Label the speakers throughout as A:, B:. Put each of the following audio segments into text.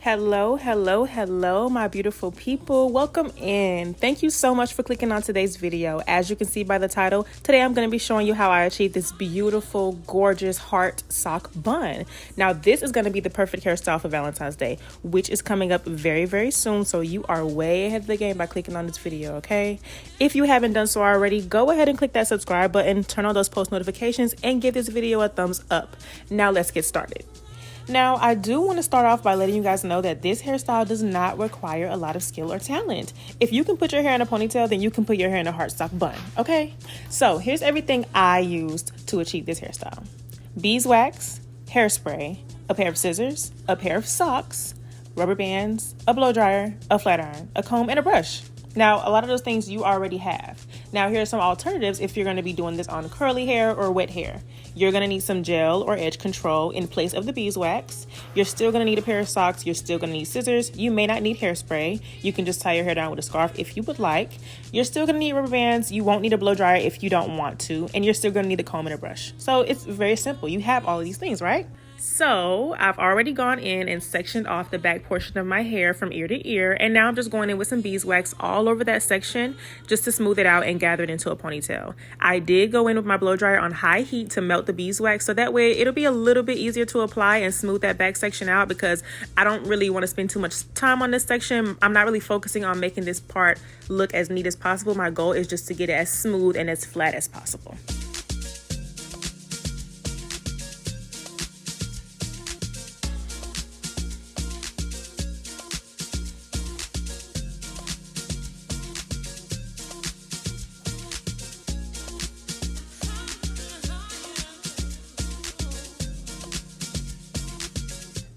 A: Hello, my beautiful people. Welcome in. Thank you so much for clicking on today's video. As you can see by the title, today I'm going to be showing you how I achieved this beautiful, gorgeous heart sock bun. Now, this is going to be the perfect hairstyle for Valentine's Day, which is coming up very, very soon. So you are way ahead of the game by clicking on this video, okay? If you haven't done so already, go ahead and click that subscribe button, turn on those post notifications, and give this video a thumbs up. Now, let's get started. Now, I do want to start off by letting you guys know that this hairstyle does not require a lot of skill or talent. If you can put your hair in a ponytail, then you can put your hair in a heart sock bun, okay? So here's everything I used to achieve this hairstyle. Beeswax, hairspray, a pair of scissors, a pair of socks, rubber bands, a blow dryer, a flat iron, a comb, and a brush. Now, a lot of those things you already have. Now, here are some alternatives if you're going to be doing this on curly hair or wet hair. You're going to need some gel or edge control in place of the beeswax. You're still going to need a pair of socks. You're still going to need scissors. You may not need hairspray. You can just tie your hair down with a scarf if you would like. You're still going to need rubber bands. You won't need a blow dryer if you don't want to. And you're still going to need a comb and a brush. So it's very simple. You have all of these things, right? So I've already gone in and sectioned off the back portion of my hair from ear to ear, and now I'm just going in with some beeswax all over that section just to smooth it out and gather it into a ponytail. I did go in with my blow dryer on high heat to melt the beeswax, so that way it'll be a little bit easier to apply and smooth that back section out, because I don't really want to spend too much time on this section. I'm not really focusing on making this part look as neat as possible. My goal is just to get it as smooth and as flat as possible.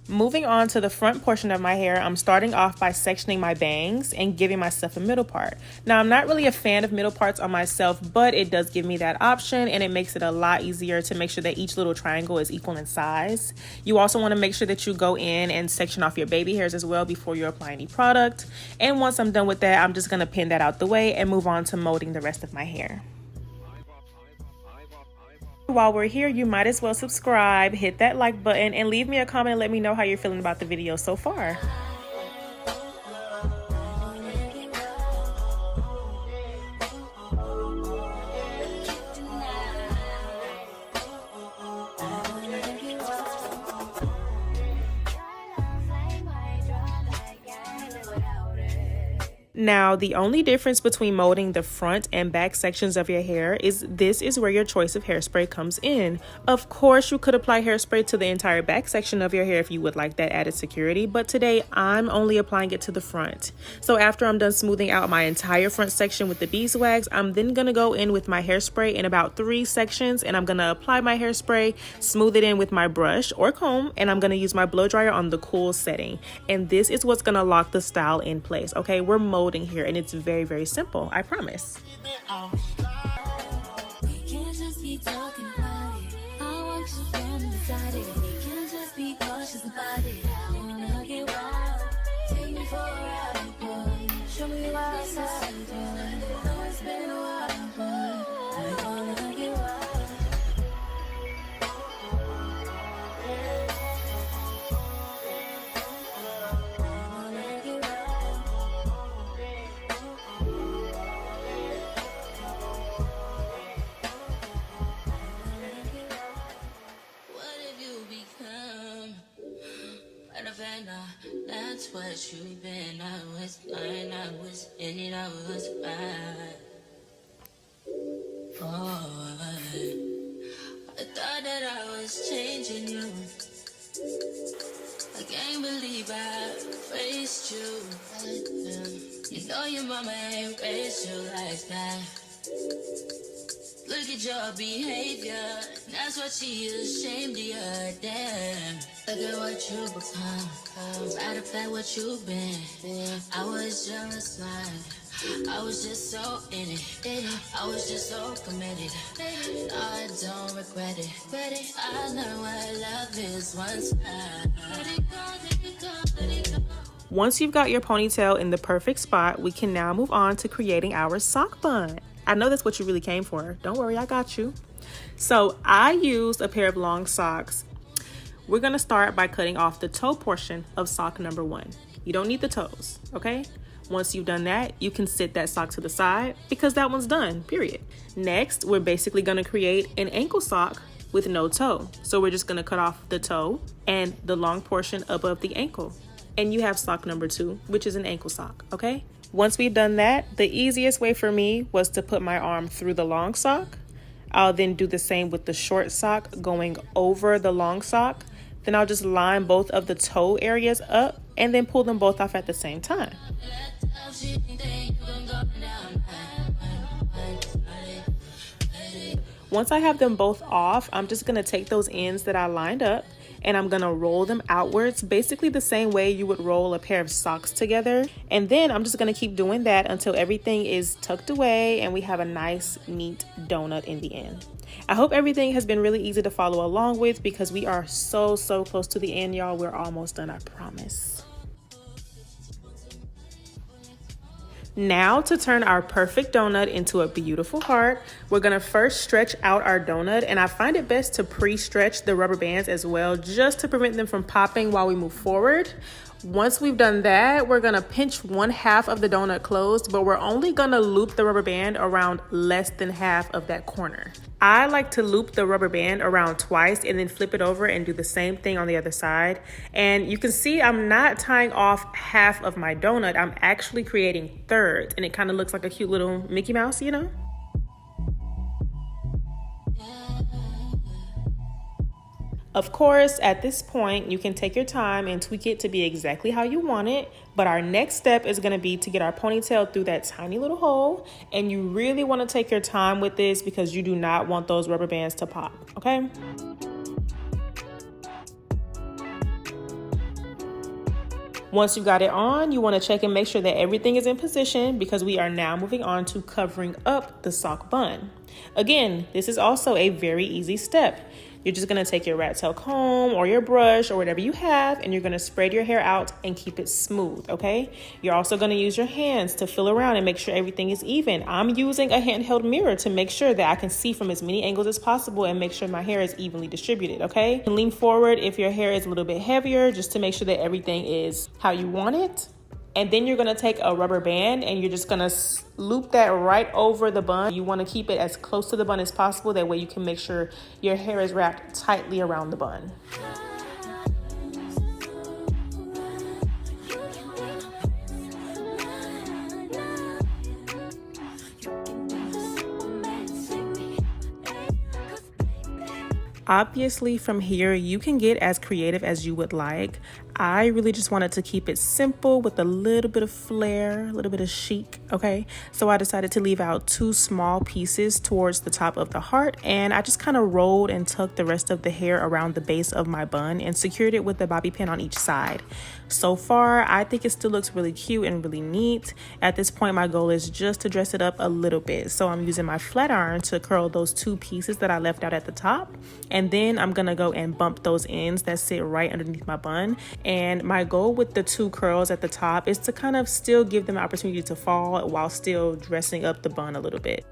A: Moving on to the front portion of my hair, I'm starting off by sectioning my bangs and giving myself a middle part. Now, I'm not really a fan of middle parts on myself, but it does give me that option, and it makes it a lot easier to make sure that each little triangle is equal in size. You also want to make sure that you go in and section off your baby hairs as well before you apply any product. And once I'm done with that, I'm just going to pin that out the way and move on to molding the rest of my hair. While we're here, you might as well subscribe, hit that like button, and leave me a comment and let me know how you're feeling about the video so far. Now, the only difference between molding the front and back sections of your hair is this is where your choice of hairspray comes in. Of course, you could apply hairspray to the entire back section of your hair if you would like that added security, but today I'm only applying it to the front. So after I'm done smoothing out my entire front section with the beeswax, I'm then going to go in with my hairspray in about 3 sections, and I'm going to apply my hairspray, smooth it in with my brush or comb, and I'm going to use my blow dryer on the cool setting. And this is what's going to lock the style in place, okay? We're molding here, and it's very, very simple, I promise.
B: That's what you've been. I was blind, I was in it, I was bad. Oh, I thought that I was changing you. I can't believe I faced you. You know your mama ain't raised you like that. Look at your behavior, that's what she is ashamed of you, damn. Look at what you become, matter of fact what you've been. I was just like, I was just so in it, I was just so committed. No, I don't regret it, I learned what love is once I let it go, let it go, let it go.
A: Once you've got your ponytail in the perfect spot, we can now move on to creating our sock bun. I know that's what you really came for. Don't worry, I got you. So I used a pair of long socks We're gonna start by cutting off the toe portion of sock number 1. You don't need the toes, okay? Once you've done that, you can sit that sock to the side because that one's done, period. Next, we're basically gonna create an ankle sock with no toe. So we're just gonna cut off the toe and the long portion above the ankle. And you have sock number 2, which is an ankle sock, okay? Once we've done that, the easiest way for me was to put my arm through the long sock. I'll then do the same with the short sock going over the long sock. Then I'll just line both of the toe areas up and then pull them both off at the same time. Once I have them both off, I'm just gonna take those ends that I lined up and I'm gonna roll them outwards, basically the same way you would roll a pair of socks together. And then I'm just gonna keep doing that until everything is tucked away and we have a nice, neat donut in the end. I hope everything has been really easy to follow along with because we are so close to the end, y'all. We're almost done, I promise. Now to turn our perfect donut into a beautiful heart, we're gonna first stretch out our donut, and I find it best to pre-stretch the rubber bands as well, just to prevent them from popping while we move forward. Once we've done that, we're gonna pinch 1/2 of the donut closed, but we're only gonna loop the rubber band around less than half of that corner. I like to loop the rubber band around twice and then flip it over and do the same thing on the other side. And you can see I'm not tying off half of my donut, I'm actually creating thirds, and it kind of looks like a cute little Mickey Mouse, you know? Of course, at this point, you can take your time and tweak it to be exactly how you want it, but our next step is gonna be to get our ponytail through that tiny little hole, and you really wanna take your time with this because you do not want those rubber bands to pop, okay? Once you got it on, you wanna check and make sure that everything is in position because we are now moving on to covering up the sock bun. Again, this is also a very easy step. You're just gonna take your rat tail comb or your brush or whatever you have, and you're gonna spread your hair out and keep it smooth, okay? You're also gonna use your hands to feel around and make sure everything is even. I'm using a handheld mirror to make sure that I can see from as many angles as possible and make sure my hair is evenly distributed, okay? And lean forward if your hair is a little bit heavier, just to make sure that everything is how you want it. And then you're gonna take a rubber band and you're just gonna loop that right over the bun. You wanna keep it as close to the bun as possible. That way you can make sure your hair is wrapped tightly around the bun. Obviously, from here, you can get as creative as you would like. I really just wanted to keep it simple with a little bit of flair, a little bit of chic, okay? So I decided to leave out 2 small pieces towards the top of the heart, and I just kind of rolled and tucked the rest of the hair around the base of my bun and secured it with a bobby pin on each side. So far, I think it still looks really cute and really neat. At this point, my goal is just to dress it up a little bit. So I'm using my flat iron to curl those 2 pieces that I left out at the top. And then I'm gonna go and bump those ends that sit right underneath my bun. And my goal with the 2 curls at the top is to kind of still give them an opportunity to fall while still dressing up the bun a little bit.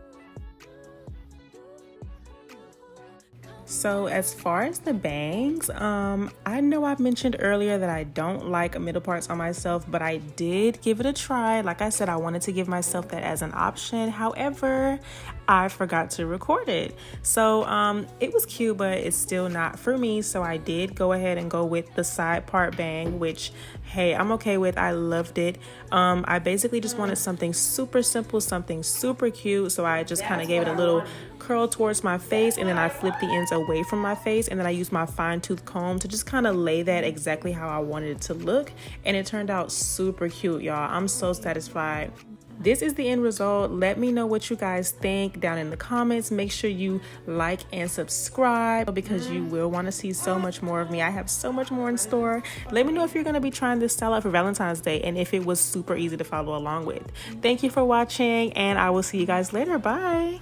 A: So as far as the bangs, I know I've mentioned earlier that I don't like middle parts on myself, but I did give it a try. Like I said, I wanted to give myself that as an option. However, I forgot to record it. So it was cute, but it's still not for me. So I did go ahead and go with the side part bang, which, hey, I'm okay with. I loved it. I basically just wanted something super simple, something super cute. So I just kind of gave it a little curl towards my face, and then I flipped the ends away from my face, and then I used my fine tooth comb to just kind of lay that exactly how I wanted it to look, and it turned out super cute, y'all. I'm so satisfied. This is the end result. Let me know what you guys think down in the comments. Make sure you like and subscribe because you will want to see so much more of me. I have so much more in store. Let me know if you're going to be trying this style out for Valentine's Day and if it was super easy to follow along with. Thank you for watching, and I will see you guys later. Bye.